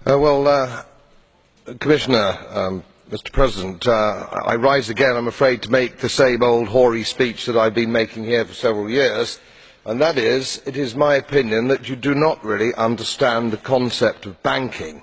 Commissioner, Mr. President, I rise again, I'm afraid, to make the same old hoary speech that I've been making here for several years, and that is, it is my opinion that you do not really understand the concept of banking.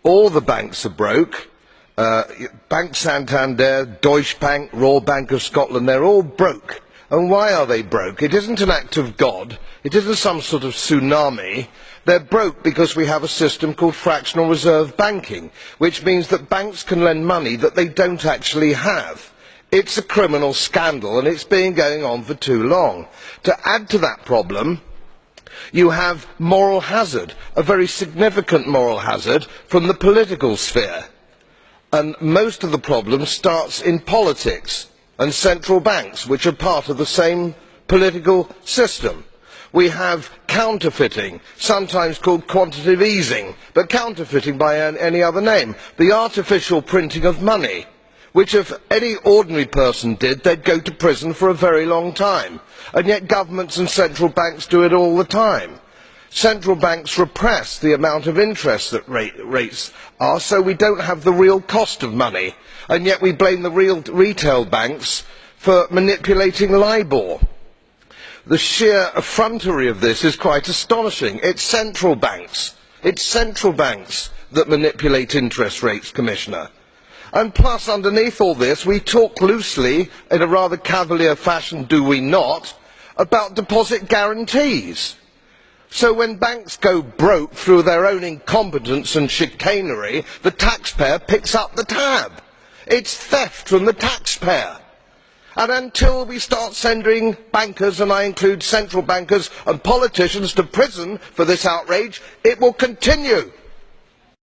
All the banks are broke. Bank Santander, Deutsche Bank, Royal Bank of Scotland, they're all broke. And why are they broke? It isn't an act of God. It isn't some sort of tsunami. They're broke because we have a system called fractional reserve banking, which means that banks can lend money that they don't actually have. It's a criminal scandal, and it's been going on for too long. To add to that problem, you have moral hazard, a very significant moral hazard from the political sphere. And most of the problem starts in politics and central banks, which are part of the same political system. We have counterfeiting, sometimes called quantitative easing, but counterfeiting by any other name. The artificial printing of money, which if any ordinary person did, they'd go to prison for a very long time. And yet governments and central banks do it all the time. Central banks repress the amount of interest that rates are, so we don't have the real cost of money, and yet we blame the real retail banks for manipulating LIBOR. The sheer effrontery of this is quite astonishing. It's central banks that manipulate interest rates, Commissioner. And plus, underneath all this, we talk loosely, in a rather cavalier fashion, do we not, about deposit guarantees. So when banks go broke through their own incompetence and chicanery, the taxpayer picks up the tab. It's theft from the taxpayer. And until we start sending bankers, and I include central bankers and politicians, to prison for this outrage, it will continue.